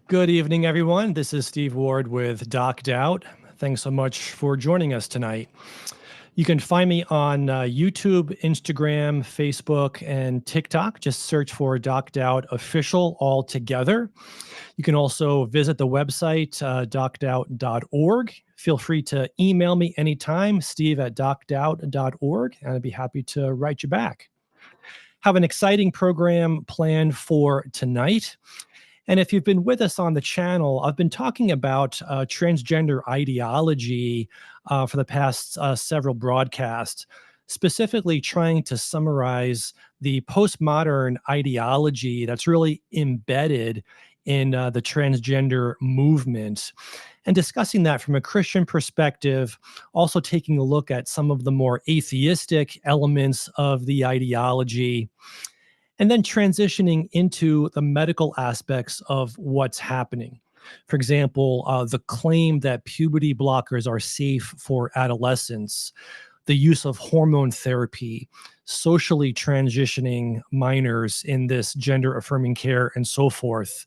Good evening, everyone. This is Steve Ward with Doc Doubt. Thanks so much for joining us tonight. You can find me on YouTube, Instagram, Facebook, and TikTok. Just search for Doc Doubt Official all together. You can also visit the website, docdoubt.org. Feel free to email me anytime, steve@docdoubt.org, and I'd be happy to write you back. Have an exciting program planned for tonight. And if you've been with us on the channel, I've been talking about transgender ideology for the past several broadcasts, specifically trying to summarize the postmodern ideology that's really embedded in the transgender movement and discussing that from a Christian perspective, also taking a look at some of the more atheistic elements of the ideology, and then transitioning into the medical aspects of what's happening. For example, the claim that puberty blockers are safe for adolescents, the use of hormone therapy, socially transitioning minors in this gender affirming care, and so forth.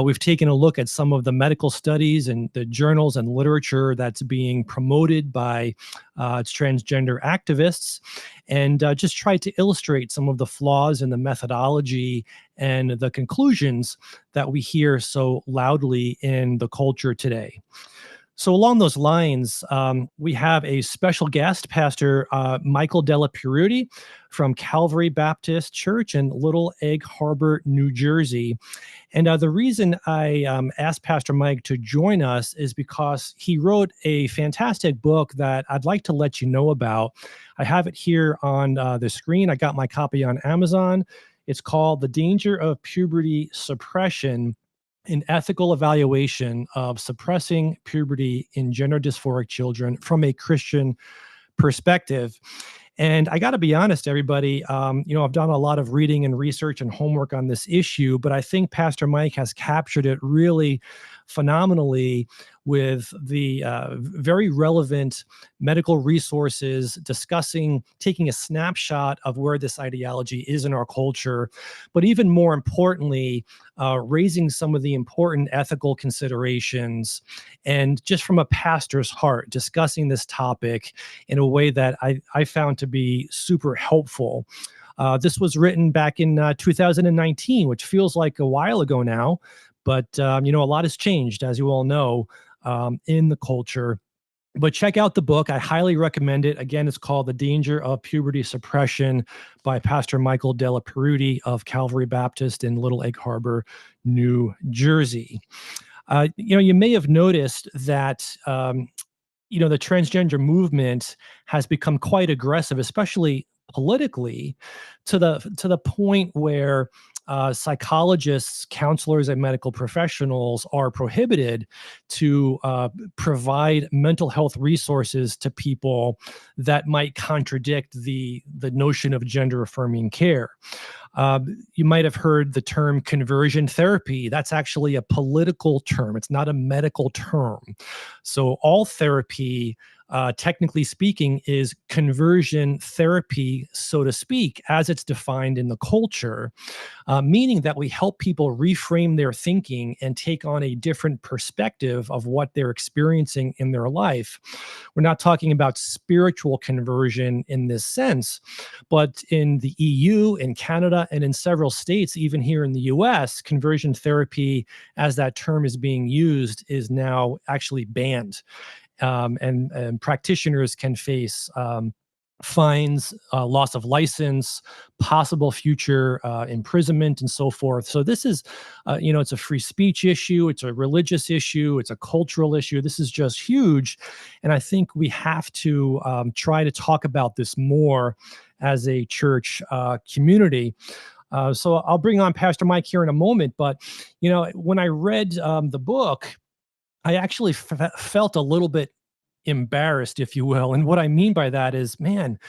We've taken a look at some of the medical studies and the journals and literature that's being promoted by transgender activists, and just tried to illustrate some of the flaws in the methodology and the conclusions that we hear so loudly in the culture today. So along those lines, we have a special guest, Pastor Michael Dellaperute from Calvary Baptist Church in Little Egg Harbor, New Jersey. And the reason I asked Pastor Mike to join us is because he wrote a fantastic book that I'd like to let you know about. I have it here on the screen. I got my copy on Amazon. It's called The Danger of Puberty Suppression: An Ethical Evaluation of Suppressing Puberty in Gender-Dysphoric Children from a Christian Perspective. And I got to be honest, everybody, I've done a lot of reading and research and homework on this issue, but I think Pastor Mike has captured it really phenomenally with the very relevant medical resources discussing, taking a snapshot of where this ideology is in our culture, but even more importantly, raising some of the important ethical considerations, and just from a pastor's heart, discussing this topic in a way that I found to be super helpful. This was written back in 2019, which feels like a while ago now, but a lot has changed, as you all know, in the culture. But check out the book. I highly recommend it. Again, it's called The Danger of Puberty Suppression by Pastor Michael Dellaperute of Calvary Baptist in Little Egg Harbor, New Jersey. You may have noticed that the transgender movement has become quite aggressive, especially politically, to the point where psychologists, counselors, and medical professionals are prohibited to provide mental health resources to people that might contradict the notion of gender affirming care. You might have heard the term conversion therapy. That's actually a political term. It's not a medical term. So all therapy, technically speaking, is conversion therapy, so to speak, as it's defined in the culture, meaning that we help people reframe their thinking and take on a different perspective of what they're experiencing in their life. We're not talking about spiritual conversion in this sense, but in the EU, in Canada, and in several states, even here in the US, conversion therapy, as that term is being used, is now actually banned. And practitioners can face fines, loss of license, possible future imprisonment, and so forth. So this is, it's a free speech issue, it's a religious issue, it's a cultural issue. This is just huge. And I think we have to try to talk about this more as a church community. So I'll bring on Pastor Mike here in a moment. But, when I read the book, I actually felt a little bit embarrassed, if you will. And what I mean by that is, man,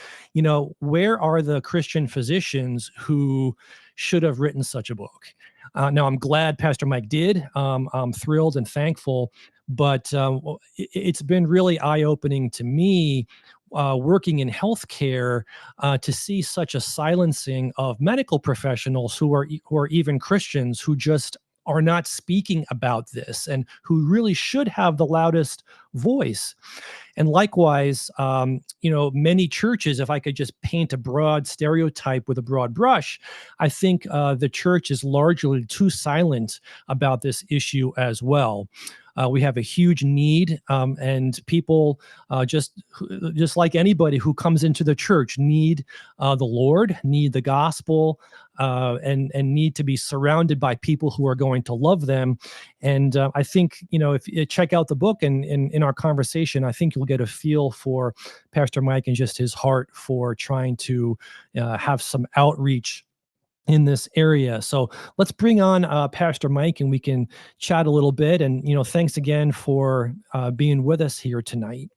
where are the Christian physicians who should have written such a book? Now, I'm glad Pastor Mike did. I'm thrilled and thankful, but it's been really eye-opening to me working in healthcare to see such a silencing of medical professionals who are even Christians, who just are not speaking about this and who really should have the loudest voice. And likewise, many churches, if I could just paint a broad stereotype with a broad brush, I think the church is largely too silent about this issue as well. We have a huge need, and people just like anybody who comes into the church need the Lord, need the gospel, and need to be surrounded by people who are going to love them. And I think if you check out the book and in our conversation, I think you'll get a feel for Pastor Mike and just his heart for trying to have some outreach in this area. So let's bring on Pastor Mike and we can chat a little bit. And, thanks again for being with us here tonight.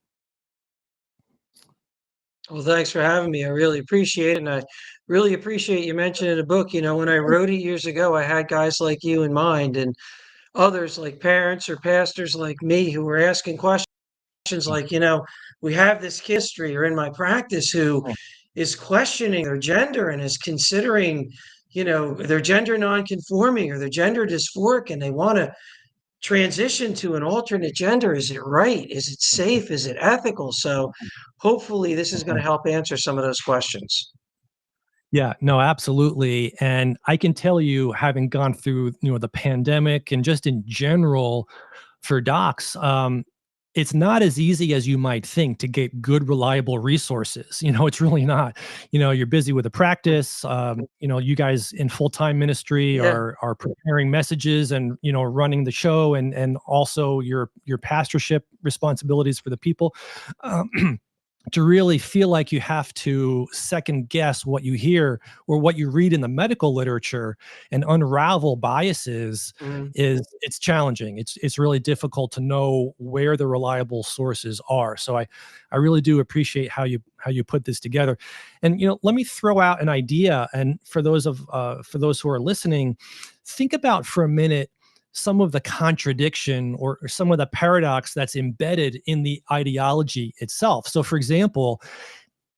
Well, thanks for having me. I really appreciate it. And I really appreciate you mentioning the book. When I wrote it years ago, I had guys like you in mind and others like parents or pastors like me who were asking questions like, we have this history or in my practice who is questioning their gender and is considering, their gender nonconforming or their gender dysphoric, and they want to transition to an alternate gender. Is it right? Is it safe? Is it ethical? So hopefully this is going to help answer some of those questions. Yeah, no, absolutely. And I can tell you, having gone through, the pandemic and just in general for docs, it's not as easy as you might think to get good, reliable resources. It's really not. You're busy with a practice. You guys in full-time ministry Yeah. are preparing messages and running the show and also your pastorship responsibilities for the people. To really feel like you have to second guess what you hear or what you read in the medical literature and unravel biases it's challenging. It's really difficult to know where the reliable sources are. So I really do appreciate how you put this together. And let me throw out an idea. And for those who are listening, think about for a minute some of the contradiction or some of the paradox that's embedded in the ideology itself. So, for example,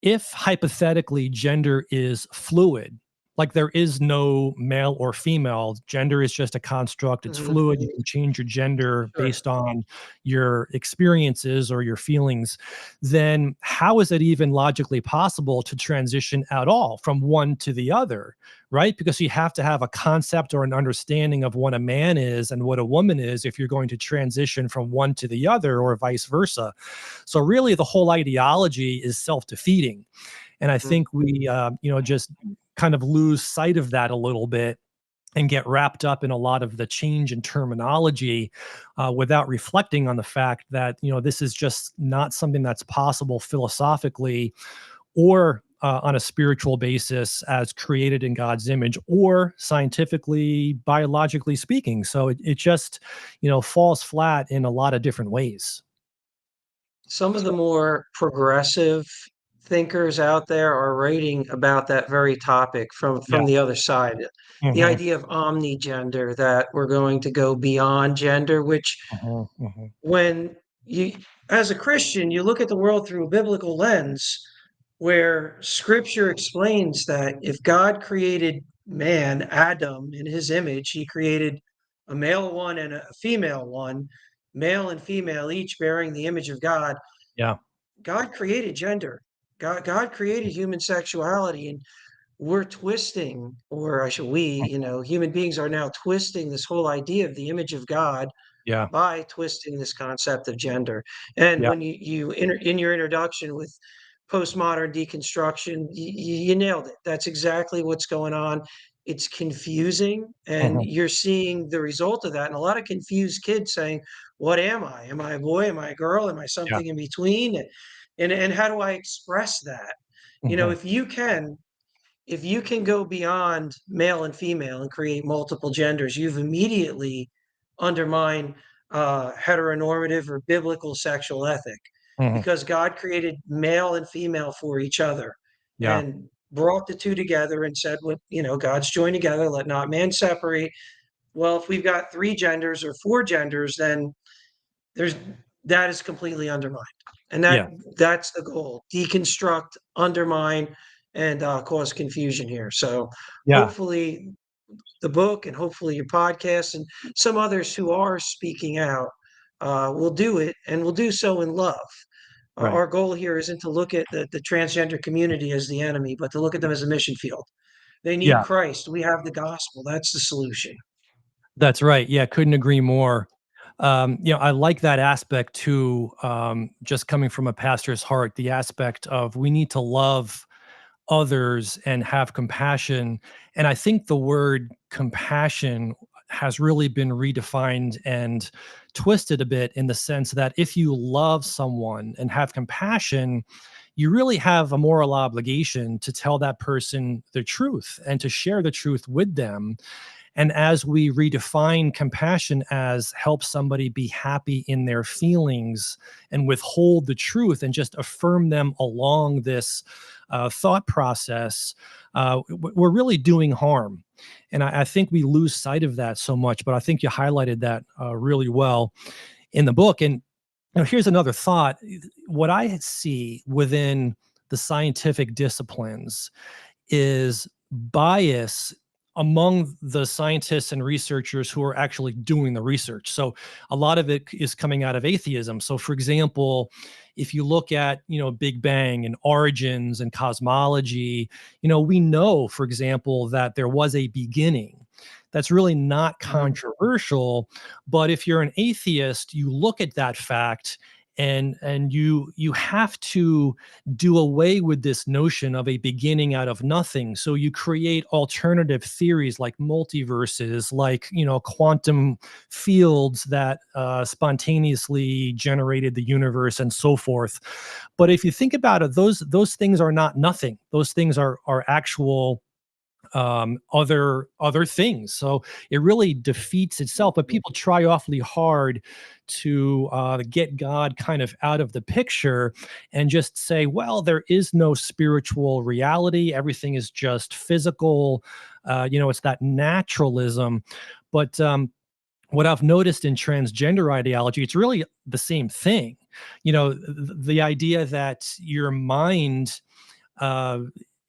if hypothetically gender is fluid, like there is no male or female, gender is just a construct, it's fluid, you can change your gender based on your experiences or your feelings, then how is it even logically possible to transition at all from one to the other, right? Because you have to have a concept or an understanding of what a man is and what a woman is if you're going to transition from one to the other or vice versa. So really the whole ideology is self-defeating. And I think we, just kind of lose sight of that a little bit and get wrapped up in a lot of the change in terminology without reflecting on the fact that, this is just not something that's possible philosophically or on a spiritual basis as created in God's image or scientifically, biologically speaking. So it just, falls flat in a lot of different ways. Some of the more progressive thinkers out there are writing about that very topic Yeah. from the other side. The Mhm, idea of omnigender, that we're going to go beyond gender, which mhm, mhm. when you, as a Christian, you look at the world through a biblical lens where scripture explains that if God created man, Adam, in his image, he created a male one and a female one, male and female, each bearing the image of God. Yeah. God created gender. God created human sexuality, and we're twisting, or I should we, human beings are now twisting this whole idea of the image of God Yeah. by twisting this concept of gender. And Yeah. when in your introduction with postmodern deconstruction, you nailed it. That's exactly what's going on. It's confusing, and Mhm. you're seeing the result of that. And a lot of confused kids saying, "What am I? Am I a boy? Am I a girl? Am I Yeah. something in between? And how do I express that?" You know, Mhm. if you can go beyond male and female and create multiple genders, you've immediately undermined heteronormative or biblical sexual ethic, Mhm. because God created male and female for each other Yeah. and brought the two together and said, "What God's joined together, let not man separate." Well, if we've got three genders or four genders, then there's that is completely undermined, and Yeah. that's the goal: deconstruct, undermine, and cause confusion here. So Yeah. hopefully the book and hopefully your podcast and some others who are speaking out will do it and will do so in love. Right. Our goal here isn't to look at the transgender community as the enemy, but to look at them as a mission field. They need Yeah, Christ. We have the gospel. That's the solution. that's right. Yeah, couldn't agree more. I like that aspect too, just coming from a pastor's heart, the aspect of we need to love others and have compassion. And I think the word compassion has really been redefined and twisted a bit in the sense that if you love someone and have compassion, you really have a moral obligation to tell that person the truth and to share the truth with them. And as we redefine compassion as help somebody be happy in their feelings and withhold the truth and just affirm them along this thought process, we're really doing harm. And I think we lose sight of that so much, but I think you highlighted that really well in the book. And here's another thought. What I see within the scientific disciplines is bias among the scientists and researchers who are actually doing the research. So a lot of it is coming out of atheism. So for example, if you look at, Big Bang and origins and cosmology, we know, for example, that there was a beginning. That's really not controversial, but if you're an atheist, you look at that fact and you have to do away with this notion of a beginning out of nothing. So you create alternative theories like multiverses, like quantum fields that spontaneously generated the universe and so forth. But if you think about it, those things are not nothing. Those things are actual other things. So it really defeats itself. But people try awfully hard to get God kind of out of the picture and just say, well, there is no spiritual reality. Everything is just physical. It's that naturalism. But what I've noticed in transgender ideology, it's really the same thing. The idea that your mind uh,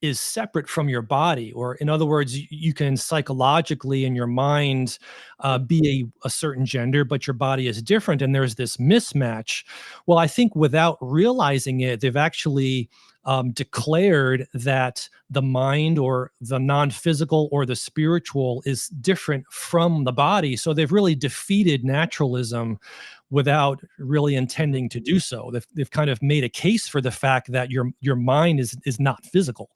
is separate from your body, or in other words, you can psychologically in your mind be a certain gender, but your body is different, and there's this mismatch. Well, I think without realizing it, they've actually declared that the mind or the non-physical or the spiritual is different from the body. So they've really defeated naturalism without really intending to do so. They've kind of made a case for the fact that your mind is not physical.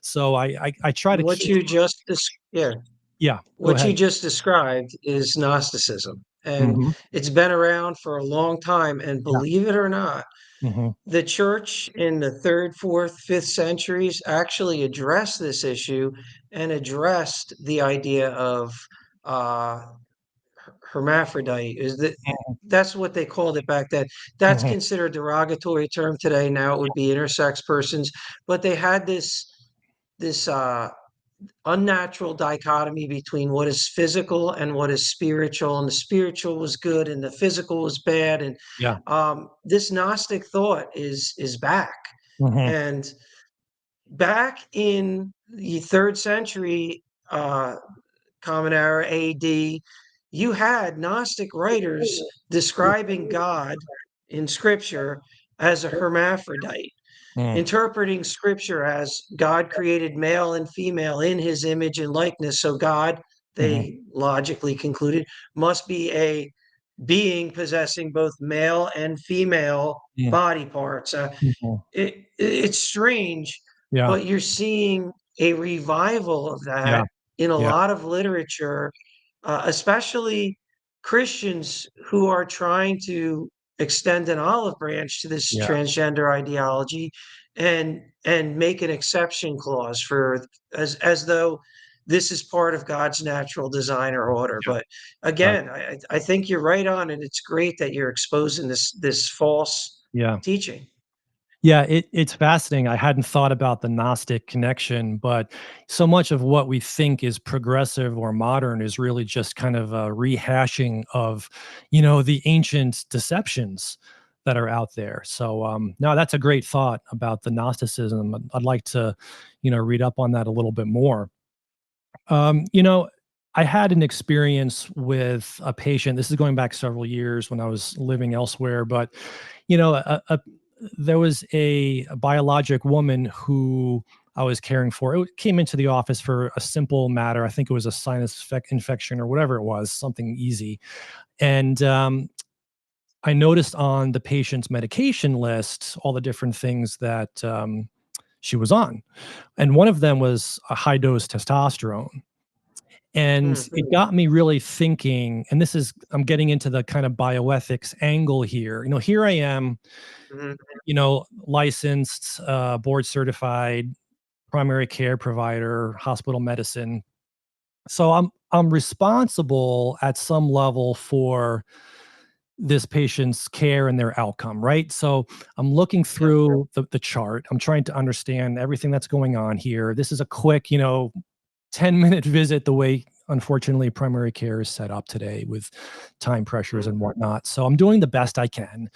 So I try to What keep. you just yeah, Yeah, go what you ahead. just described is Gnosticism, and Hmm. it's been around for a long time. And Yeah. believe it or not, Hmm. the church in the third, fourth, fifth centuries actually addressed this issue and addressed the idea of uh, hermaphrodite. That's what they called it back then. That's Hmm. considered a derogatory term today. Now it would be intersex persons, but they had this unnatural dichotomy between what is physical and what is spiritual, and the spiritual was good and the physical was bad. And Yeah. this Gnostic thought is back, Hmm. and back in the third century, Common Era AD, you had Gnostic writers describing God in Scripture as a hermaphrodite, Mm. interpreting Scripture as God created male and female in his image and likeness. So God, Hmm. they logically concluded, must be a being possessing both male and female Mm. body parts. Mhm. It's strange, Yeah. but you're seeing a revival of Yeah. that in a Yeah. lot of literature, especially Christians who are trying to extend an olive branch to this Yeah. transgender ideology and make an exception clause for as though this is part of God's natural design or order. Yeah. But Right. again, I think you're right on, and it's great that you're exposing this false Yeah. teaching. Yeah, it's fascinating. I hadn't thought about the Gnostic connection, but so much of what we think is progressive or modern is really just kind of a rehashing of, the ancient deceptions that are out there. So, no, that's a great thought about the Gnosticism. I'd like to, read up on that a little bit more. Um, you know, I had an experience with a patient. This is going back several years when I was living elsewhere, but there was a biologic woman who I was caring for. It came into the office for a simple matter. I think it was a sinus infection or whatever it was, something easy. And I noticed on the patient's medication list all the different things that she was on. And one of them was a high dose testosterone. And Mm, it got me really thinking, and I'm getting into the kind of bioethics angle here. Here I am, mhm, licensed, board certified, primary care provider, hospital medicine. So I'm responsible at some level for this patient's care and their outcome, right? So I'm looking yeah, through the chart. I'm trying to understand everything that's going on here. This is a quick, 10-minute visit the way unfortunately primary care is set up today with time pressures mm, and whatnot. So I'm doing the best I can.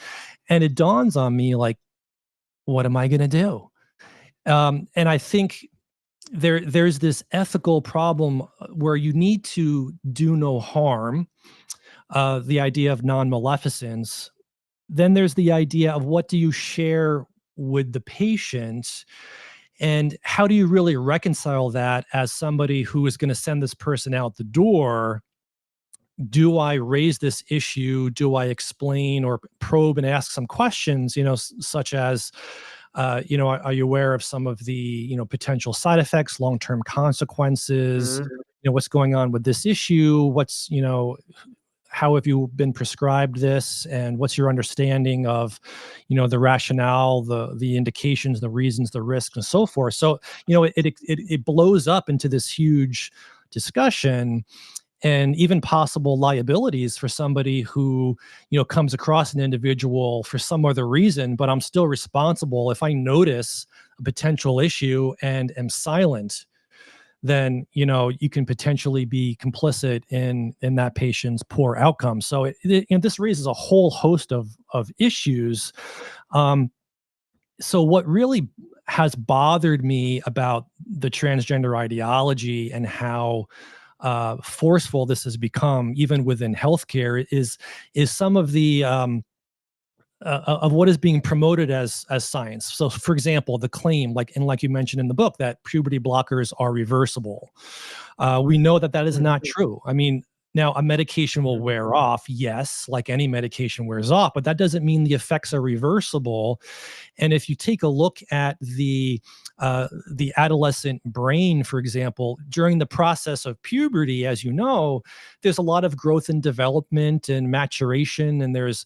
And it dawns on me like, what am I going to do? And I think there's this ethical problem where you need to do no harm, the idea of non-maleficence. Then there's the idea of what do you share with the patient, and how do you really reconcile that as somebody who is going to send this person out the door? Do I raise this issue? Do I explain or probe and ask some questions, such as, are you aware of some of the, potential side effects, long-term consequences? mhm, What's going on with this issue? How have you been prescribed this, and what's your understanding of the rationale, the indications, the reasons, the risks, and so forth? So it blows up into this huge discussion, and even possible liabilities for somebody who comes across an individual for some other reason, but I'm still responsible if I notice a potential issue and am silent. Then you can potentially be complicit in that patient's poor outcome. So this raises a whole host of issues. So what really has bothered me about the transgender ideology and how forceful this has become, even within healthcare, is some of the of what is being promoted as science. So, for example, the claim, like you mentioned in the book, that puberty blockers are reversible. We know that is mm, not true. I mean, now a medication will mhm, wear off, yes, like any medication wears off, but that doesn't mean the effects are reversible. And if you take a look at the adolescent brain, for example, during the process of puberty, as you know, there's a lot of growth and development and maturation, and there's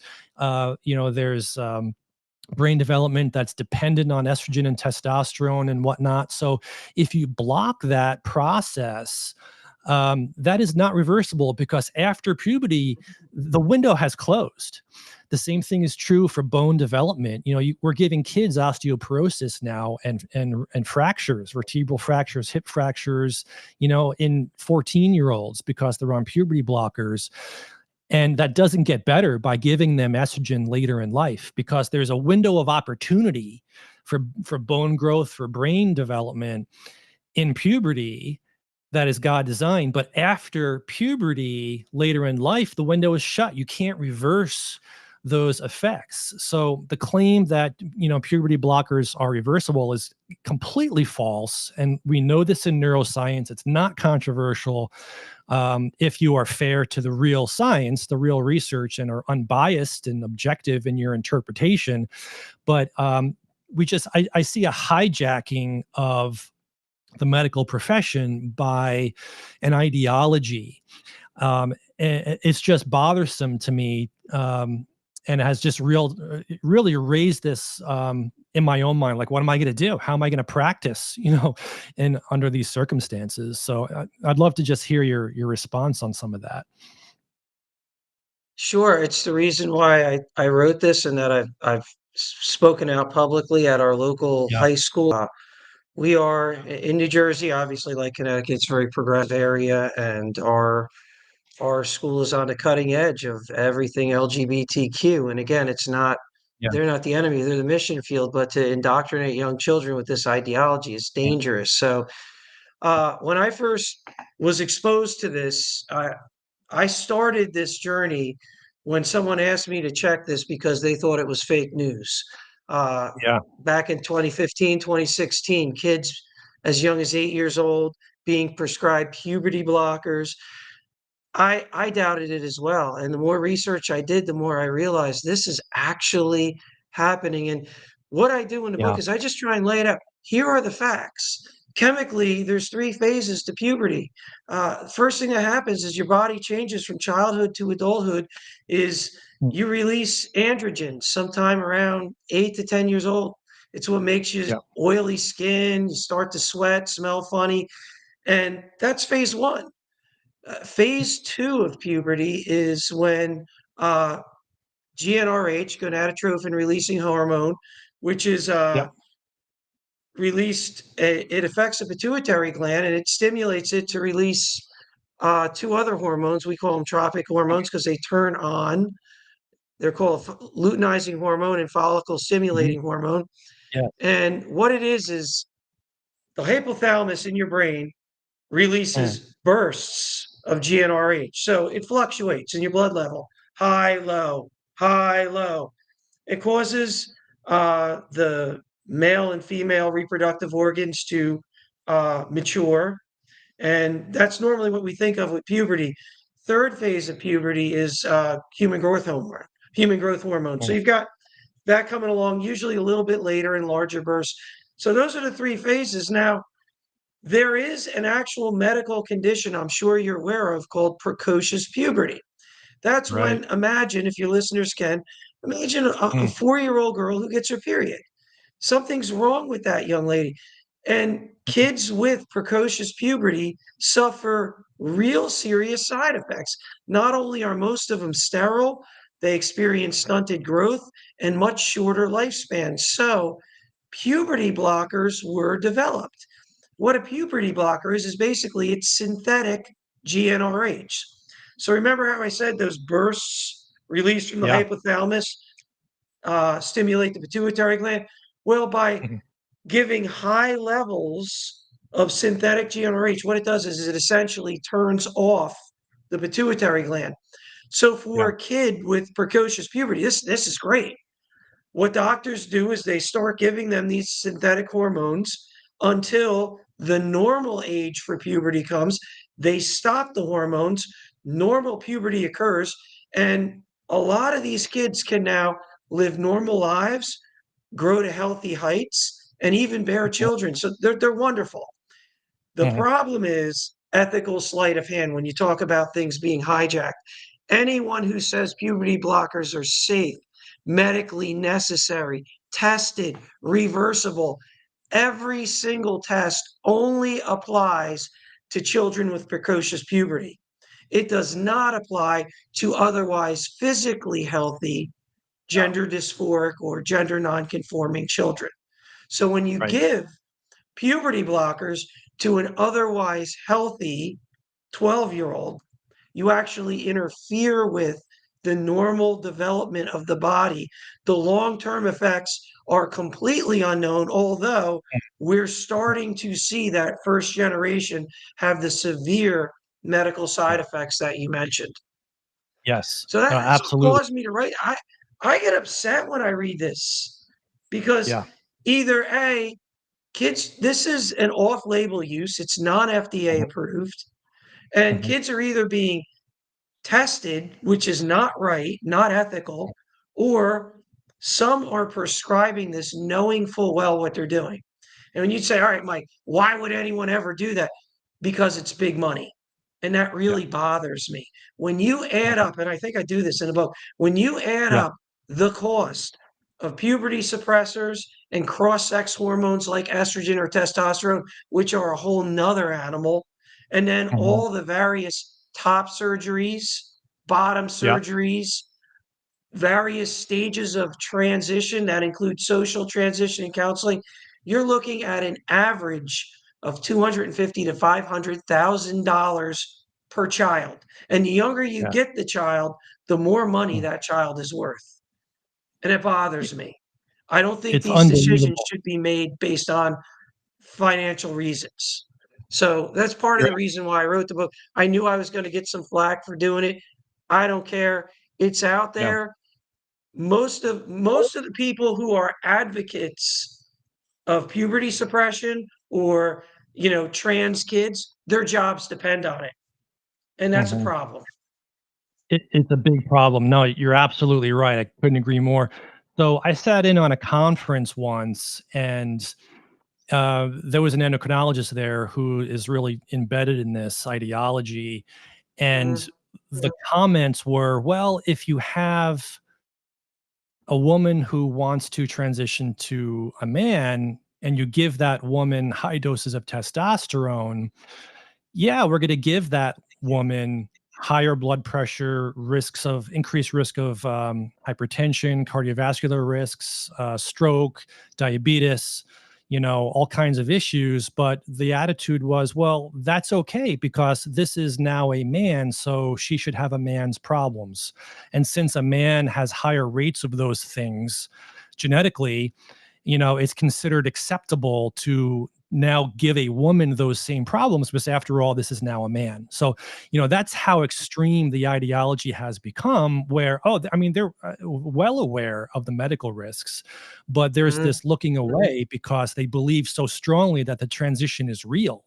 brain development that's dependent on estrogen and testosterone and whatnot. So if you block that process, that is not reversible, because after puberty, the window has closed. The same thing is true for bone development. We're giving kids osteoporosis now, and fractures, vertebral fractures, hip fractures, in 14-year-olds because they're on puberty blockers. And that doesn't get better by giving them estrogen later in life, because there's a window of opportunity for bone growth, for brain development in puberty, that is God designed. But after puberty, later in life, the window is shut. You can't reverse those effects. So the claim that, puberty blockers are reversible is completely false. And we know this in neuroscience. It's not controversial, if you are fair to the real science, the real research, and are unbiased and objective in your interpretation. But I see a hijacking of the medical profession by an ideology. It's just bothersome to me, and has just really raised this, in my own mind. Like, what am I going to do? How am I going to practice? In under these circumstances. So I'd love to just hear your response on some of that. Sure, it's the reason why I wrote this and that I've spoken out publicly at our local Yeah. high school. We are in New Jersey, obviously, like Connecticut, it's a very progressive area, and our school is on the cutting edge of everything LGBTQ. And again, Yeah. they're not the enemy, they're the mission field, but to indoctrinate young children with this ideology is dangerous. So When I first was exposed to this, I started this journey when someone asked me to check this because they thought it was fake news. Uh, Yeah. Back in 2015, 2016, kids as young as 8 years old being prescribed puberty blockers. I doubted it as well. And the more research I did, the more I realized this is actually happening. And what I do in the Yeah. book is I just try and lay it out. Here are the facts. Chemically, there's three phases to puberty. First thing that happens is your body changes from childhood to adulthood, is Mm. you release androgens sometime around 8 to 10 years old. It's what makes you Yeah. oily skin, you start to sweat, smell funny. And that's phase one. Phase two of puberty is when GnRH, gonadotrophin releasing hormone, which is Yeah. released, it affects the pituitary gland and it stimulates it to release two other hormones. We call them tropic hormones because they turn on. They're called luteinizing hormone and follicle Mhm. stimulating hormone. Yeah. And what it is the hypothalamus in your brain Mm. releases bursts of GnRH. So it fluctuates in your blood level, high, low, high, low. It causes the male and female reproductive organs to mature. And that's normally what we think of with puberty. Third phase of puberty is human growth hormone, human growth hormone. So Mm. you've got that coming along, usually a little bit later in larger bursts. So those are the three phases. Now, there is an actual medical condition I'm sure you're aware of called precocious puberty. That's Right. when, imagine, if your listeners can, imagine a Mm. 4-year-old girl who gets her period. Something's wrong with that young lady. And Mhm. kids with precocious puberty suffer real serious side effects. Not only are most of them sterile, they experience stunted growth and much shorter lifespans. So, puberty blockers were developed. What a puberty blocker is basically it's synthetic GnRH. So remember how I said those bursts released from the Yeah. hypothalamus stimulate the pituitary gland? Well, by Mhm. giving high levels of synthetic GnRH, what it does is it essentially turns off the pituitary gland. So for Yeah. a kid with precocious puberty, this is great. What doctors do is they start giving them these synthetic hormones until the normal age for puberty comes. They stop the hormones, normal puberty occurs, and a lot of these kids can now live normal lives, grow to healthy heights, and even bear Mhm. children. So they're wonderful. The Mhm. problem is ethical sleight of hand when you talk about things being hijacked. Anyone who says puberty blockers are safe, medically necessary, tested, reversible, every single test only applies to children with precocious puberty. It does not apply to otherwise physically healthy, gender dysphoric, or gender nonconforming children. So when you Right. give puberty blockers to an otherwise healthy 12-year-old, you actually interfere with the normal development of the body. The long term effects are completely unknown, although we're Mhm. starting to see that first generation have the severe medical Yeah. side effects that you mentioned. Yes. So that's what Absolutely. caused me to write. I get upset when I read this because Yeah. either A, kids, this is an off label use, it's non FDA Mhm. approved, and Mhm. kids are either being tested, which is not right, not ethical, or some are prescribing this knowing full well what they're doing. And when you say, all right, Mike, why would anyone ever do that? Because it's big money. And that Yeah. really bothers me. When you add Mhm. up, and I think I do this in a book, when you add Yeah. up the cost of puberty suppressors and cross sex hormones like estrogen or testosterone, which are a whole nother animal, and then Mhm. all the various top surgeries, bottom Yeah. surgeries, various stages of transition that include social transition and counseling, you're looking at an average of 250 to $500,000 per child. And the younger you Yeah. get the child, the more money Mm. that child is worth. And it bothers me. I don't think It's these decisions unbelievable. should be made based on financial reasons. So that's part of the reason why I wrote the book. I knew I was going to get some flack for doing it. I don't care. It's out Yeah. there. Most of the people who are advocates of puberty suppression or, trans kids, their jobs depend on it. And that's a Mhm. problem. It's a big problem. No, you're absolutely right. I couldn't agree more. So I sat in on a conference once, and there was an endocrinologist there who is really embedded in this ideology. And Mhm. the comments were, well, if you have a woman who wants to transition to a man and you give that woman high doses of testosterone, yeah, we're going to give that woman higher blood pressure, increased risk of hypertension, cardiovascular risks, stroke, diabetes, all kinds of issues. But the attitude was, well, that's okay because this is now a man, so she should have a man's problems. And since a man has higher rates of those things genetically, it's considered acceptable to now give a woman those same problems because after all, this is now a man. So, that's how extreme the ideology has become where, I mean, they're well aware of the medical risks, but there's Mhm. this looking away because they believe so strongly that the transition is real.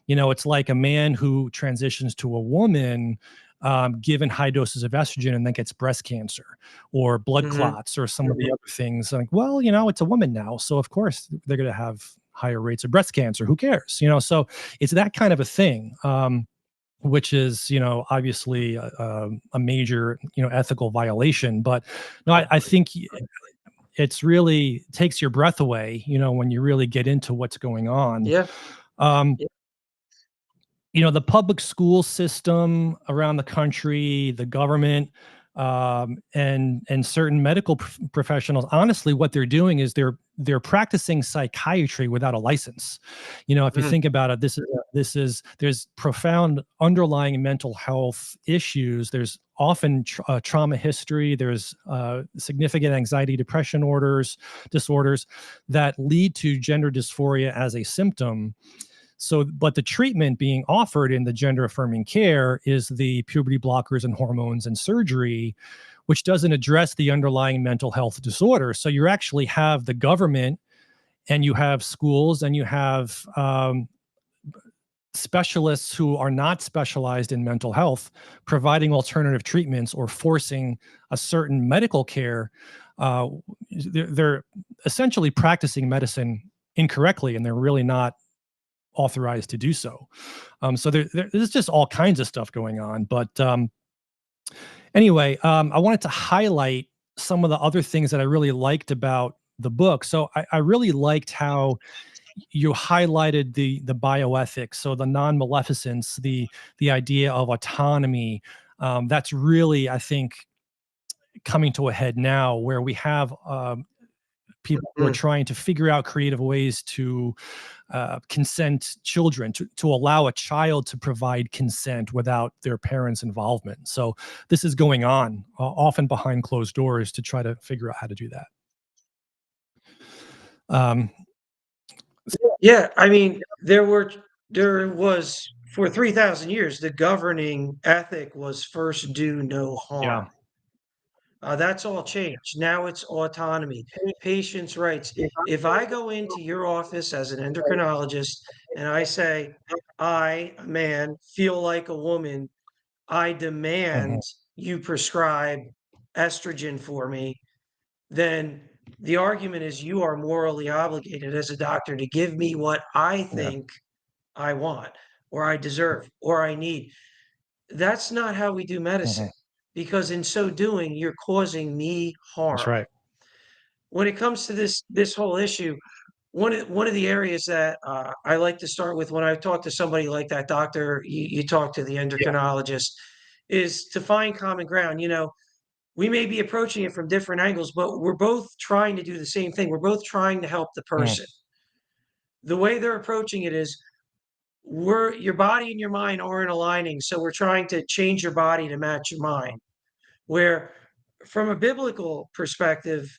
It's like a man who transitions to a woman given high doses of estrogen and then gets breast cancer or blood Mhm. clots or some of the other things. Like, well, it's a woman now. So, of course, they're going to have higher rates of breast cancer. Who cares? So it's that kind of a thing. Which is, obviously a major, ethical violation. But no, I think it's really takes your breath away, when you really get into what's going on. Yeah. Um, the public school system around the country, the government, and certain medical professionals, honestly, what they're doing is they're practicing psychiatry without a license. If you Mhm. think about it, there's profound underlying mental health issues. There's often trauma history. There's significant anxiety, depression disorders that lead to gender dysphoria as a symptom. So, but the treatment being offered in the gender affirming care is the puberty blockers and hormones and surgery, which doesn't address the underlying mental health disorder. So, you actually have the government and you have schools and you have specialists who are not specialized in mental health providing alternative treatments or forcing a certain medical care. Uh, they're essentially practicing medicine incorrectly, and they're really not authorized to do so. So there's just all kinds of stuff going on. But anyway, I wanted to highlight some of the other things that I really liked about the book. So I really liked how you highlighted the bioethics, so the non-maleficence, the idea of autonomy. That's really, I think, coming to a head now, where we have people who are Mhm. trying to figure out creative ways to consent children, to allow a child to provide consent without their parents' involvement. So this is going on often behind closed doors to try to figure out how to do that. Um, Yeah, I mean, there was for 3,000 years, the governing ethic was first do no yeah. harm. That's all changed. Now it's autonomy, patients' rights. If I go into your office as an endocrinologist and I say, I, a man, feel like a woman, I Mhm. demand you prescribe estrogen for me, then the argument is you are morally obligated as a doctor to give me what I Yeah. think I want or I deserve or I need. That's not how we do medicine Mhm. because in so doing, you're causing me That's harm. right. When it comes to this whole issue, one of the areas that I like to start with when I talk to somebody like that doctor, you talk to the Yeah. endocrinologist, is to find common ground. We may be approaching it from different angles, but we're both trying to do the same thing. We're both trying to help the Mhm. person. The way they're approaching it is your body and your mind aren't aligning, so we're trying to change your body to match your mind. Where from a biblical perspective,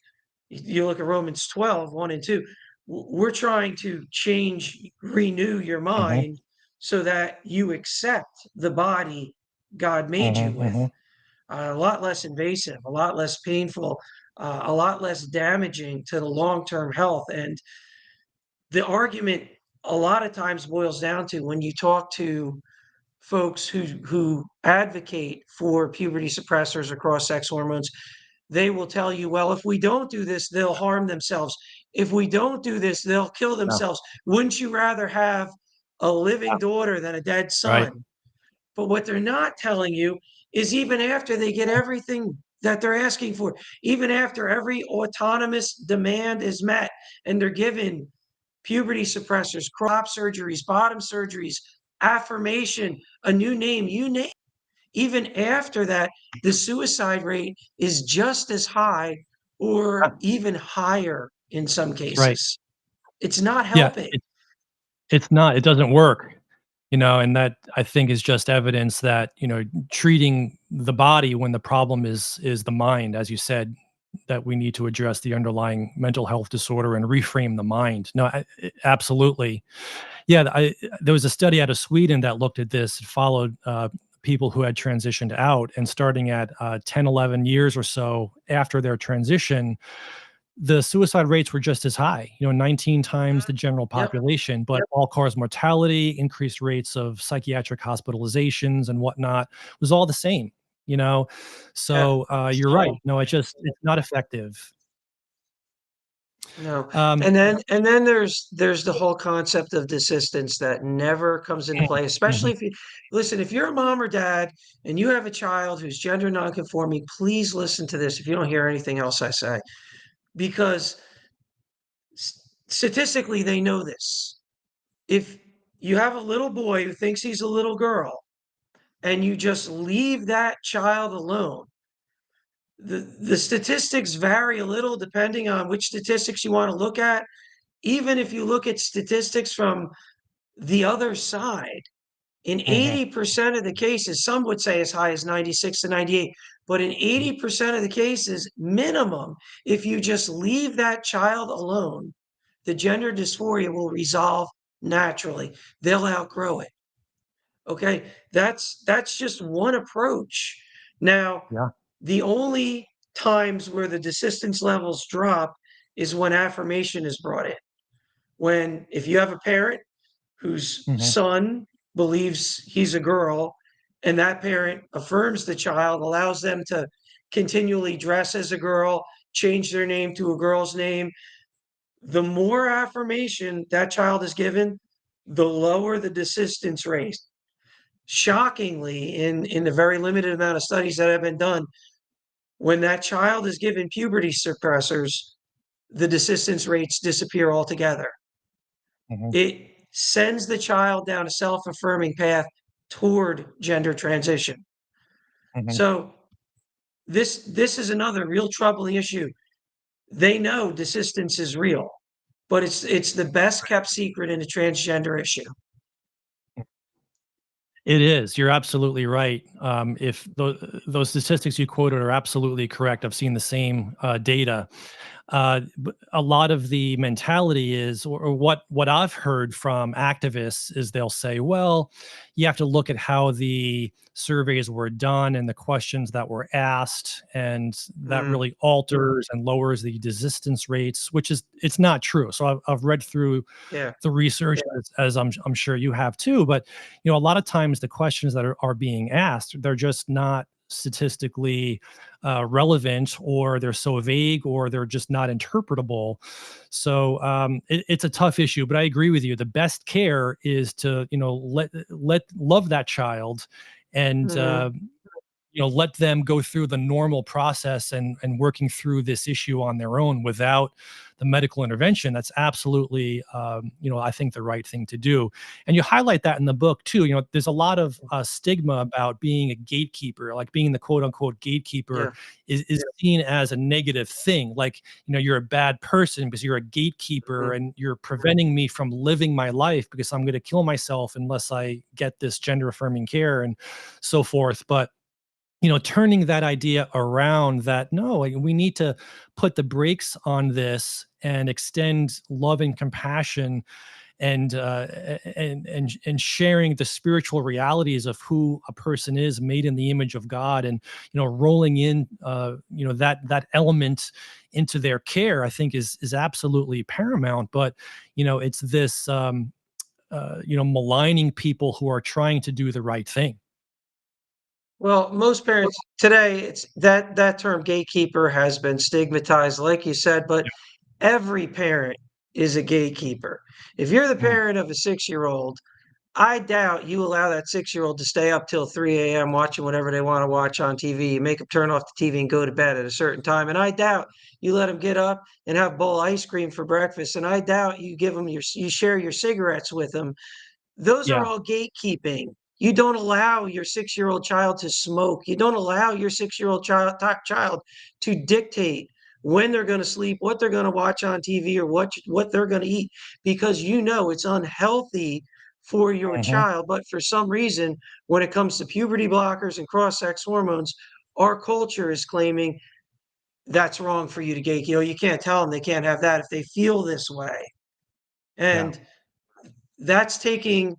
you look at Romans 12, 1 and 2, we're trying to renew your Hmm. mind so that you accept the body God made you with. Hmm. A lot less invasive, a lot less painful, a lot less damaging to the long-term health. And the argument a lot of times boils down to, when you talk to folks who advocate for puberty suppressors or cross-sex hormones, they will tell you, well, if we don't do this, they'll harm themselves. If we don't do this, they'll kill Yeah. themselves. Wouldn't you rather have a living Yeah. daughter than a dead Right. son? But what they're not telling you is, even after they get everything that they're asking for, even after every autonomous demand is met and they're given puberty suppressors, crop surgeries, bottom surgeries, affirmation, a new name, you name, even after that, the suicide rate is just as high Yeah. or even higher in some Right. cases. It's not Yeah. helping. It's not, it doesn't work, and that I think is just evidence that, treating the body when the problem is the mind, as you said, that we need to address the underlying mental health disorder and reframe the mind. No, absolutely. Yeah, there was a study out of Sweden that looked at this. It followed people who had transitioned out, and starting at 10, 11 years or so after their transition, the suicide rates were just as high, 19 times the general Yep. population, but all-cause mortality, increased rates of psychiatric hospitalizations and whatnot was all the same, you know? Yeah. So, you're right. No, it's not effective. No. Um, And then there's the whole concept of desistance that never comes into play, especially mhm, if you listen, if you're a mom or dad and you have a child who's gender nonconforming, please listen to this if you don't hear anything else I say, because statistically they know this. If you have a little boy who thinks he's a little girl and you just leave that child alone, the statistics vary a little depending on which statistics you want to look at. Even if you look at statistics from the other side, in mhm, 80% of the cases, some would say as high as 96 to 98, but in 80% of the cases, minimum, if you just leave that child alone, the gender dysphoria will resolve naturally. They'll outgrow it. Okay, that's just one approach. Now, yeah, the only times where the desistance levels drop is when affirmation is brought in. When, if you have a parent whose mhm, son believes he's a girl and that parent affirms the child, allows them to continually dress as a girl, change their name to a girl's name, the more affirmation that child is given, the lower the desistance rate. Shockingly, in the very limited amount of studies that have been done, when that child is given puberty suppressors, the desistance rates disappear altogether. mhm, It sends the child down a self-affirming path toward gender transition. mhm. So this is another real troubling issue. They know desistance is real, but it's the best kept secret in the transgender issue. It is. You're absolutely right. If those statistics you quoted are absolutely correct, I've seen the same data. A lot of the mentality is, or what I've heard from activists is, they'll say, well, you have to look at how the surveys were done and the questions that were asked, and that Mm, really alters and lowers the desistance rates, which is, it's not true. So I've read through yeah. the research, as I'm sure you have too. But a lot of times the questions that are being asked, they're just not statistically relevant, or they're so vague, or they're just not interpretable. So it's a tough issue. But I agree with you. The best care is to let love that child, and Mhm. let them go through the normal process and working through this issue on their own without the medical intervention. That's absolutely, I think, the right thing to do. And you highlight that in the book too. There's a lot of stigma about being a gatekeeper, like being the quote unquote gatekeeper Yeah. is seen as a negative thing. Like, you're a bad person because you're a gatekeeper Mhm. and you're preventing me from living my life because I'm going to kill myself unless I get this gender affirming care and so forth. But turning that idea around, that no, like, we need to put the brakes on this and extend love and compassion and sharing the spiritual realities of who a person is, made in the image of God, and rolling in that element into their care, I think is absolutely paramount. But it's this maligning people who are trying to do the right thing. Well, most parents today, it's that term gatekeeper has been stigmatized, like you said, but every parent is a gatekeeper. If you're the Mm. parent of a 6-year-old, I doubt you allow that 6-year-old to stay up till 3 a.m. watching whatever they want to watch on TV. You make them turn off the TV and go to bed at a certain time. And I doubt you let them get up and have a bowl of ice cream for breakfast. And I doubt you give them you share your cigarettes with them. Those are Yeah. all gatekeeping. You don't allow your 6-year-old child to smoke. You don't allow your 6-year-old child to dictate when they're going to sleep, what they're going to watch on TV, or what they're going to eat, because it's unhealthy for your Hmm. child. But for some reason, when it comes to puberty blockers and cross-sex hormones, our culture is claiming that's wrong for you to gate. You can't tell them they can't have that if they feel this way. Yeah. And that's taking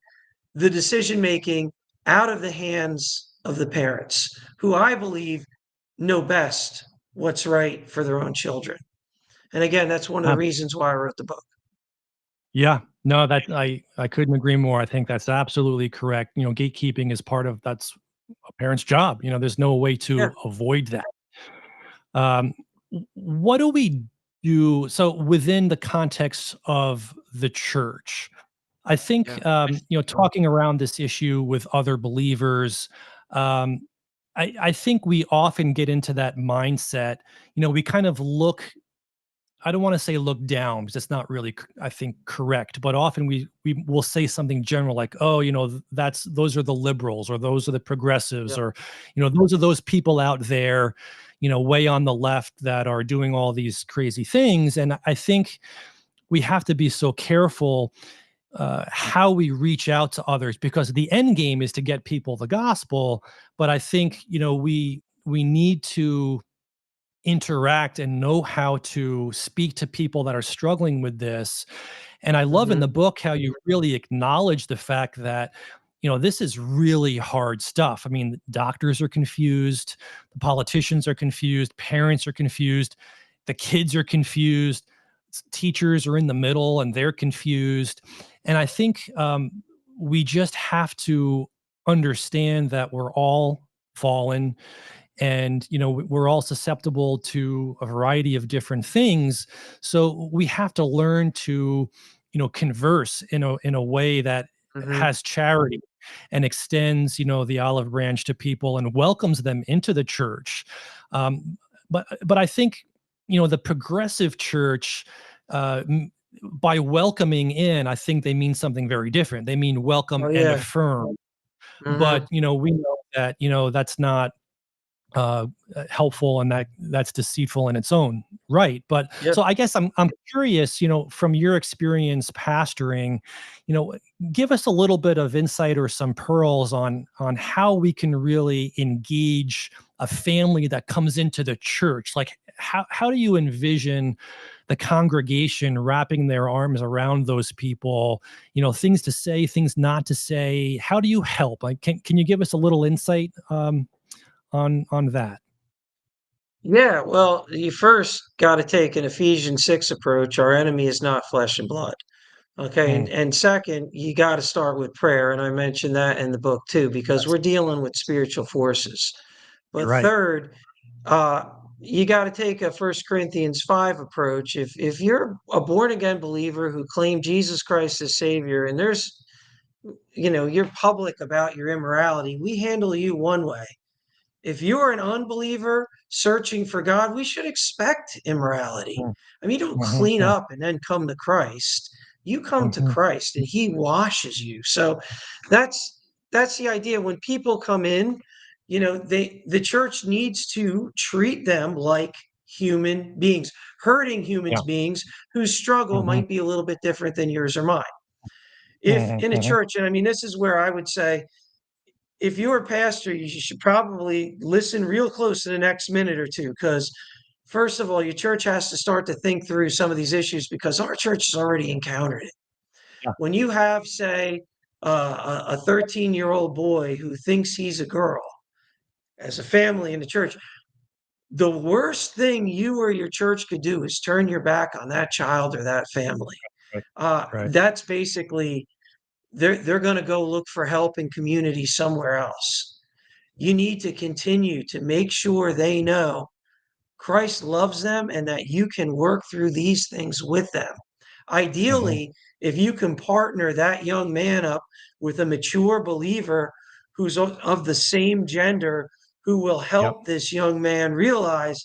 the decision making out of the hands of the parents, who I believe know best what's right for their own children. And again, that's one of the reasons why I wrote the book. Yeah, no, that I couldn't agree more. I think that's absolutely correct. Gatekeeping is part of that's a parent's job. There's no way Yeah. to avoid that. Um, what do we do? So within the context of the church, I Yeah. think talking around this issue with other believers, um, I think we often get into that mindset. We kind of look, I don't want to say look down because it's not really, I think, correct. But often we will say something general like, "Oh, those are the liberals, or those are the progressives, Yeah. or those are those people out there, way on the left that are doing all these crazy things." And I think we have to be so careful how we reach out to others, because the end game is to get people the gospel. But I think we need to interact and know how to speak to people that are struggling with this. And I love in Hmm. the book how you really acknowledge the fact that, this is really hard stuff. I mean, doctors are confused, the politicians are confused, parents are confused, the kids are confused, teachers are in the middle and they're confused. And I think we just have to understand that we're all fallen, and we're all susceptible to a variety of different things. So we have to learn to converse in a way that Hmm. has charity and extends the olive branch to people and welcomes them into the church. But I think the progressive church, uh, m- by welcoming in, I think they mean something very different. They mean welcome Oh and yeah. affirm. But Hmm. we know that that's not helpful, and that's deceitful in its own right. But Yeah. so I guess I'm curious, from your experience pastoring, you know, give us a little bit of insight or some pearls on how we can really engage a family that comes into the church. Like how do you envision the congregation wrapping their arms around those people, things to say, things not to say? How do you help? Like can you give us a little insight on that? Yeah. Well, you first got to take an Ephesians 6 approach. Our enemy is not flesh and blood. Okay. And, Mm, and second, you got to start with prayer. And I mentioned that in the book too, because yes, we're dealing with spiritual forces. you're But right. third, uh, you got to take a First Corinthians 5 approach. If you're a born again believer who claimed Jesus Christ as Savior, and you're public about your immorality, we handle you one way. If you're an unbeliever searching for God, we should expect immorality. Mm, I mean, you don't mhm, clean mm, up and then come to Christ. You come to mhm, Christ and he washes you. So that's the idea. When people come in, the church needs to treat them like human beings, hurting yeah, human beings whose struggle mhm, might be a little bit different than yours or mine. If mhm, in a mhm, church, and I mean, this is where I would say, if you're a pastor, you should probably listen real close to the next minute or two, because first of all, your church has to start to think through some of these issues because our church has already encountered it. Yeah. When you have, say, a 13-year-old boy who thinks he's a girl as a family in the church, the worst thing you or your church could do is turn your back on that child or that family. Right. That's basically they're going to go look for help in community somewhere else. You need to continue to make sure they know Christ loves them and that you can work through these things with them. Ideally, if you can partner that young man up with a mature believer who's of the same gender, who will Yep. help this young man realize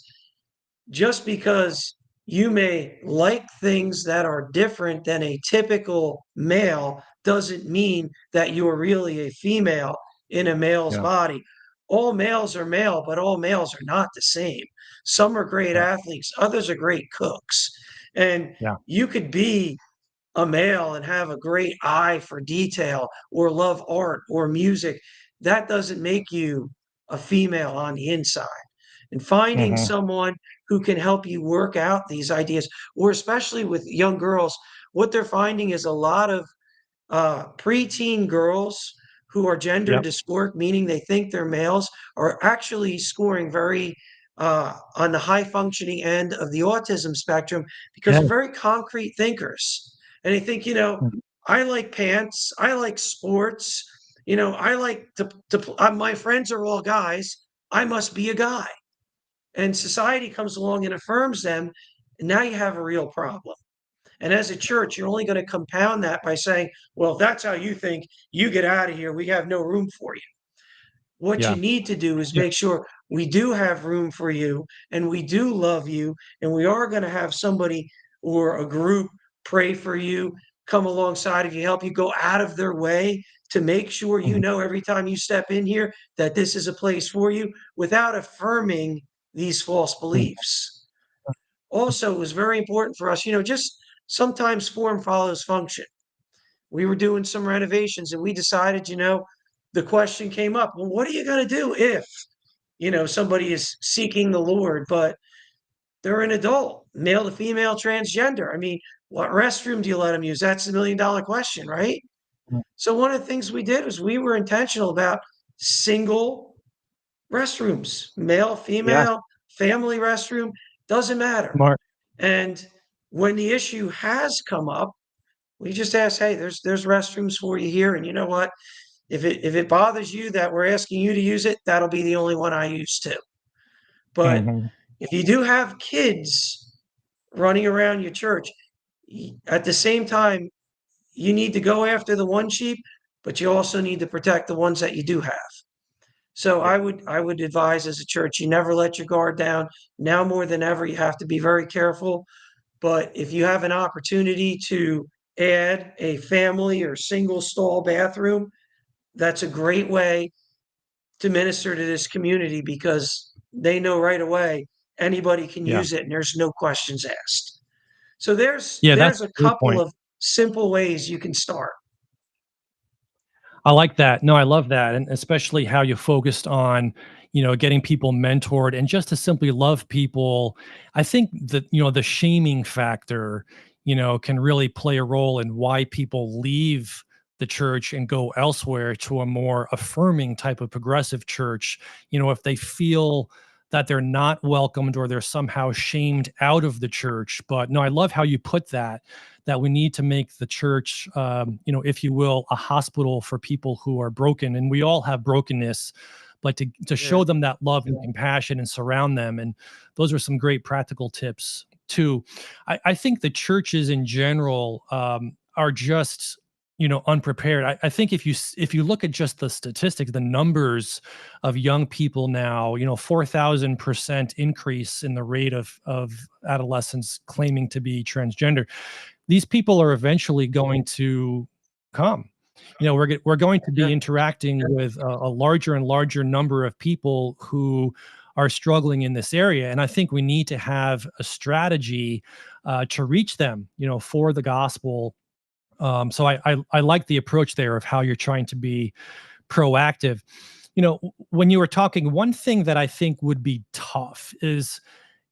just because you may like things that are different than a typical male doesn't mean that you're really a female in a male's Yeah. body. All males are male, but all males are not the same. Some are great Yeah. athletes, others are great cooks. And Yeah. you could be a male and have a great eye for detail or love art or music. That doesn't make you a female on the inside. And finding someone who can help you work out these ideas, or especially with young girls, what they're finding is a lot of preteen girls who are gender Yep. dysphoric, meaning they think they're males, are actually scoring very on the high functioning end of the autism spectrum because Yeah. they're very concrete thinkers. And they think, Mhm. I like pants, I like sports, I like my friends are all guys, I must be a guy. And society comes along and affirms them. And now you have a real problem. And as a church, you're only going to compound that by saying, well, if that's how you think, you get out of here. We have no room for you. What you Yeah. need to do is Yeah. make sure we do have room for you and we do love you. And we are going to have somebody or a group pray for you, come alongside of you, help you go out of their way to make sure you Mhm. know every time you step in here that this is a place for you without affirming these false Mhm. beliefs. Also, it was very important for us, just sometimes form follows function. We were doing some renovations and we decided, the question came up, well, what are you going to do if, somebody is seeking the Lord, but they're an adult, male to female, transgender? I mean, what restroom do you let them use? That's the $1 million question, right? Mhm. So one of the things we did was we were intentional about single restrooms, male, Yes. female, family restroom, doesn't matter. Smart. And when the issue has come up, we just ask, hey, there's restrooms for you here. And you know what? If it bothers you that we're asking you to use it, that'll be the only one I use too. But Mhm. if you do have kids running around your church, at the same time, you need to go after the one sheep, but you also need to protect the ones that you do have. So Yeah. I would advise as a church, you never let your guard down. Now more than ever, you have to be very careful. But if you have an opportunity to add a family or single stall bathroom, that's a great way to minister to this community because they know right away anybody can Yeah. use it and there's no questions asked. So there's Yeah. That's there's a a great couple point. of simple ways you can start. I like that. No, I love that. And especially how you focused on, getting people mentored and just to simply love people. I think that, the shaming factor, can really play a role in why people leave the church and go elsewhere to a more affirming type of progressive church. If they feel that they're not welcomed or they're somehow shamed out of the church. But no, I love how you put that we need to make the church, if you will, a hospital for people who are broken. And we all have brokenness, but to Yeah. show them that love and compassion and surround them. And those are some great practical tips too. I think the churches in general are just, unprepared. I think if you look at just the statistics, the numbers of young people now, 4,000% increase in the rate of adolescents claiming to be transgender. These people are eventually going to come. We're going to be Yeah. interacting with a larger and larger number of people who are struggling in this area, and I think we need to have a strategy to reach them, for the gospel. So I like the approach there of how you're trying to be proactive. When you were talking, one thing that I think would be tough is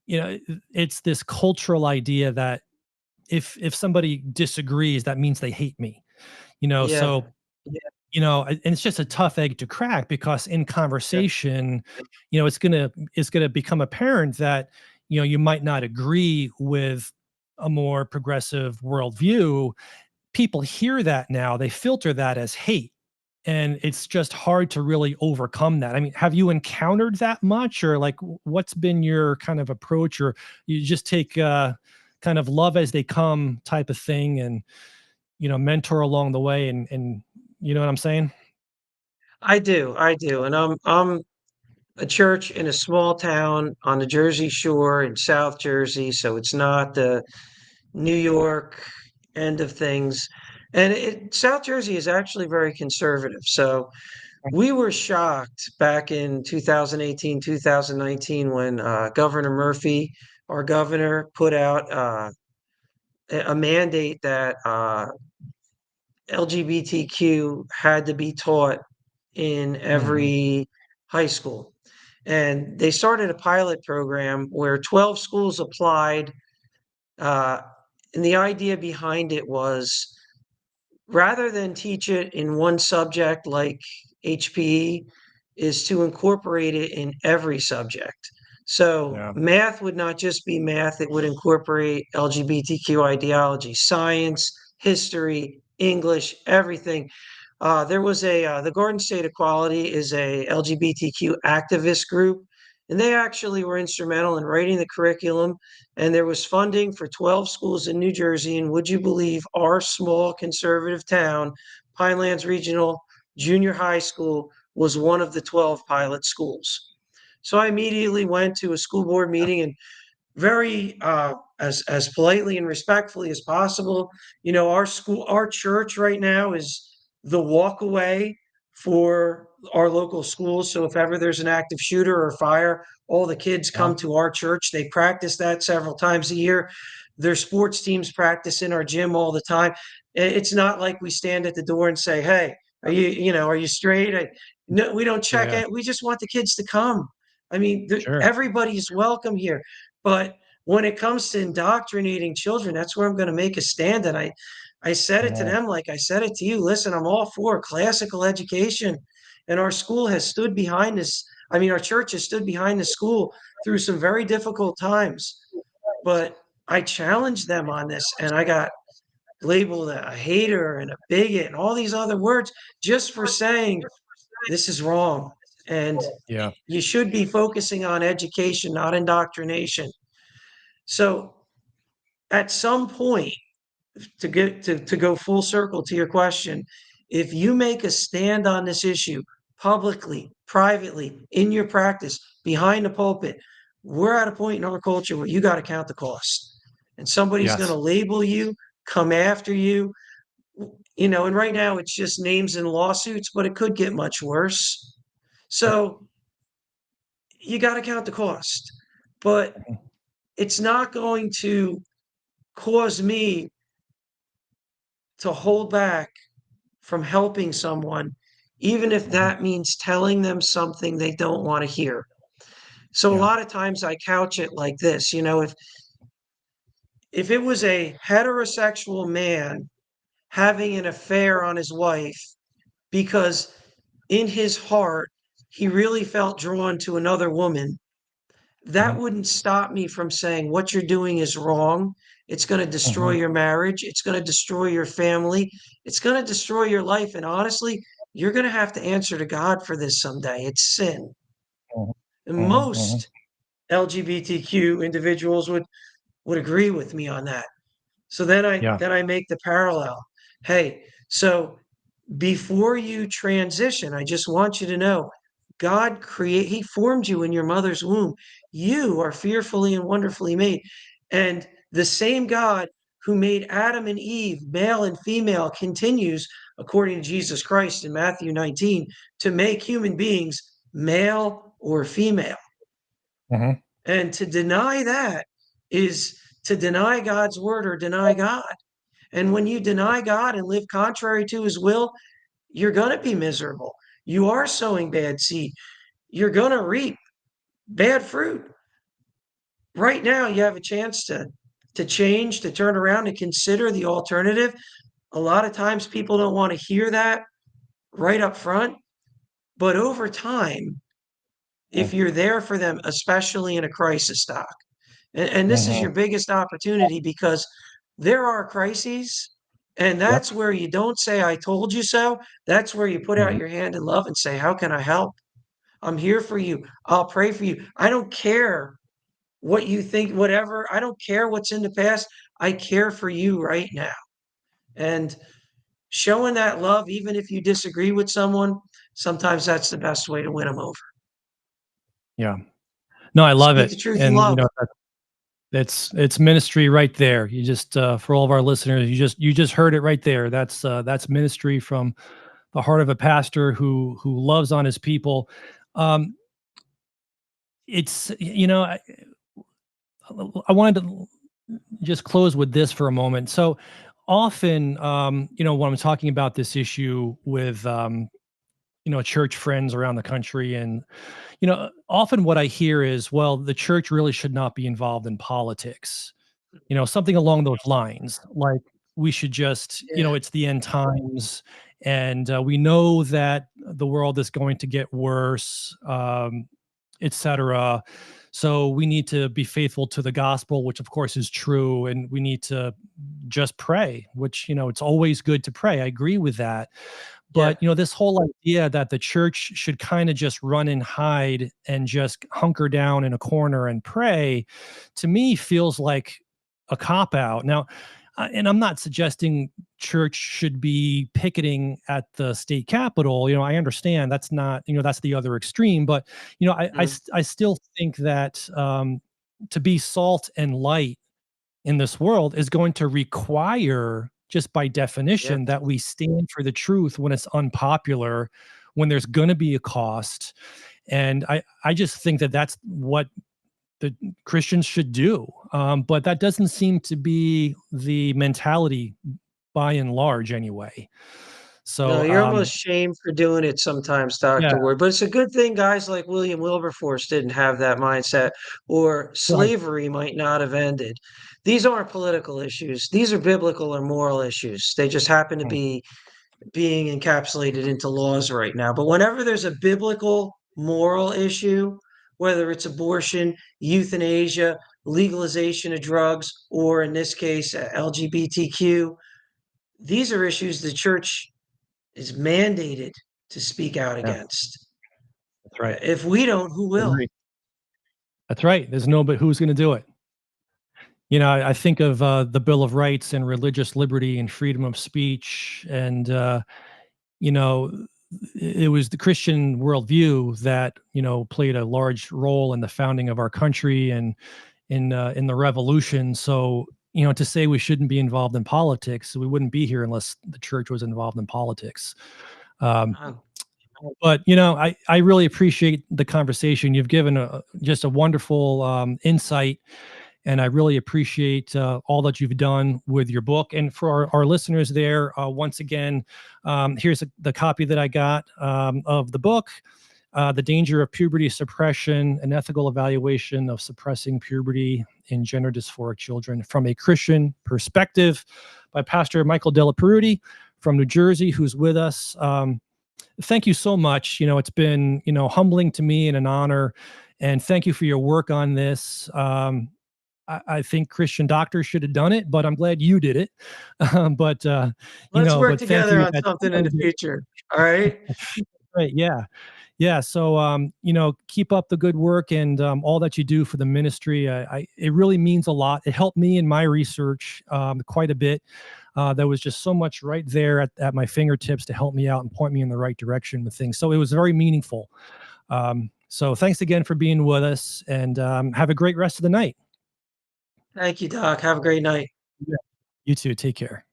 it's this cultural idea that if somebody disagrees, that means they hate me. Yeah. So Yeah. and it's just a tough egg to crack, because in conversation, it's gonna become apparent that you might not agree with a more progressive worldview. People hear that now, they filter that as hate, and it's just hard to really overcome that. I mean, have you encountered that much, or like what's been your kind of approach, or you just take kind of love as they come type of thing, and mentor along the way, and you know what I'm saying? I do, and I'm a church in a small town on the Jersey Shore in South Jersey, so it's not the New York end of things. And South Jersey is actually very conservative. So we were shocked back in 2018, 2019 when Governor Murphy, our governor, put out a mandate that LGBTQ had to be taught in Mhm. every high school. And they started a pilot program where 12 schools applied. Uh, and the idea behind it was, rather than teach it in one subject like HPE, is to incorporate it in every subject. So Yeah. math would not just be math, it would incorporate LGBTQ ideology, science, history, English, everything. There was the Garden State Equality is a LGBTQ activist group, and they actually were instrumental in writing the curriculum. And there was funding for 12 schools in New Jersey. And would you believe our small conservative town, Pinelands Regional Junior High School, was one of the 12 pilot schools. So I immediately went to a school board meeting and very as politely and respectfully as possible. Our church right now is the walkaway for our local schools. So if ever there's an active shooter or fire, all the kids Yeah. come to our church. They practice that several times a year. Their sports teams practice in our gym all the time. It's not like we stand at the door and say, "Hey, are you straight?" No, we don't check Yeah. it. We just want the kids to come. I mean, Sure. everybody's welcome here. But when it comes to indoctrinating children, that's where I'm going to make a stand. And I said it to Mhm. them like I said it to you. Listen, I'm all for classical education. And our school has stood behind this. I mean, our church has stood behind the school through some very difficult times. But I challenged them on this, and I got labeled a hater and a bigot and all these other words just for saying this is wrong. And Yeah. you should be focusing on education, not indoctrination. So at some point, to go full circle to your question, if you make a stand on this issue publicly, privately, in your practice, behind the pulpit, we're at a point in our culture where you got to count the cost. And somebody's going to Yes. label you, come after you, and right now it's just names and lawsuits, but it could get much worse. So you got to count the cost. But Mhm. it's not going to cause me to hold back from helping someone, even if Mhm. that means telling them something they don't want to hear. So a Yeah. lot of times I couch it like this, if it was a heterosexual man having an affair on his wife because in his heart he really felt drawn to another woman, that Mhm. wouldn't stop me from saying what you're doing is wrong. It's going to destroy Mhm. your marriage. It's going to destroy your family. It's going to destroy your life. And honestly, you're going to have to answer to God for this someday. It's sin. Mhm. And Mhm. Mhm. most LGBTQ individuals would agree with me on that. So Yeah. then I make the parallel. Hey, so before you transition, I just want you to know he formed you in your mother's womb. You are fearfully and wonderfully made. And the same God who made Adam and Eve, male and female, continues, according to Jesus Christ in Matthew 19, to make human beings male or female. Mhm. And to deny that is to deny God's word or deny God. And when you deny God and live contrary to his will, you're going to be miserable. You are sowing bad seed. You're going to reap bad fruit. right now you have a chance to change, to turn around and consider the alternative. A lot of times people don't want to hear that right up front, but over time, Mm. if you're there for them, especially in a crisis, Doc, and this is Mhm. your biggest opportunity because there are crises, and Yep. that's where you don't say, I told you so. That's where you put out Mhm. your hand in love and say, how can I help? I'm here for you. I'll pray for you. I don't care what you think, whatever. I don't care what's in the past. I care for you right now. And showing that love, even if you disagree with someone, sometimes that's the best way to win them over. Yeah. No, I love Speak it, the truth in and, love. it's ministry right there. You just, for all of our listeners, you just heard it right there. That's ministry from the heart of a pastor who loves on his people. Um, it's I wanted to just close with this for a moment. So often, when I'm talking about this issue with church friends around the country, and often what I hear is, well, the church really should not be involved in politics. Something along those lines. Like, we should just, Yeah, it's the end times, and we know that the world is going to get worse, etc. So we need to be faithful to the gospel, which of course is true, and we need to just pray, which, it's always good to pray. I agree with that. yeah. But, this whole idea that the church should kind of just run and hide and just hunker down in a corner and pray, to me feels like a cop out. Now, and I'm not suggesting church should be picketing at the state capitol. I understand that's not, that's the other extreme. But, Mhm. I still think that to be salt and light in this world is going to require, just by Yeah. definition, that we stand for the truth when it's unpopular, when there's going to be a cost. And I just think that that's what the Christians should do. But that doesn't seem to be the mentality by and large anyway. No, So, you're almost shamed for doing it sometimes, yeah, Dr. Ward. But it's a good thing guys like William Wilberforce didn't have that mindset, or right. slavery might not have ended. These aren't political issues. These are biblical or moral issues. They just happen to Mm. be being encapsulated into laws right now. But whenever there's a biblical moral issue, whether it's abortion, euthanasia, legalization of drugs, or in this case, LGBTQ, these are issues the church is mandated to speak out Yeah, against. that's right. If we don't, who I will? agree. That's right. There's no, but who's going to do it? I think of the Bill of Rights and religious liberty and freedom of speech, and you know, it was the Christian worldview that played a large role in the founding of our country and in the revolution. So, to say we shouldn't be involved in politics, we wouldn't be here unless the church was involved in politics. Um, Oh, but I really appreciate the conversation. You've given just a wonderful insight, and I really appreciate all that you've done with your book. And for our listeners there, once again, here's the copy that I got of the book, The Danger of Puberty Suppression, an ethical evaluation of suppressing puberty in gender-dysphoric children from a Christian perspective, by Pastor Michael Dellaperute from New Jersey, who's with us. Thank you so much. It's been, humbling to me and an honor. And thank you for your work on this. I think Christian doctors should have done it, but I'm glad you did it. but let's work but thank together you. on something in the future. All right. Right. Yeah. Yeah. So, keep up the good work and all that you do for the ministry. It really means a lot. It helped me in my research quite a bit. There was just so much right there at my fingertips to help me out and point me in the right direction with things. So it was very meaningful. So thanks again for being with us, and have a great rest of the night. Thank you, Doc. Have a great night. Yeah. You too. Take care.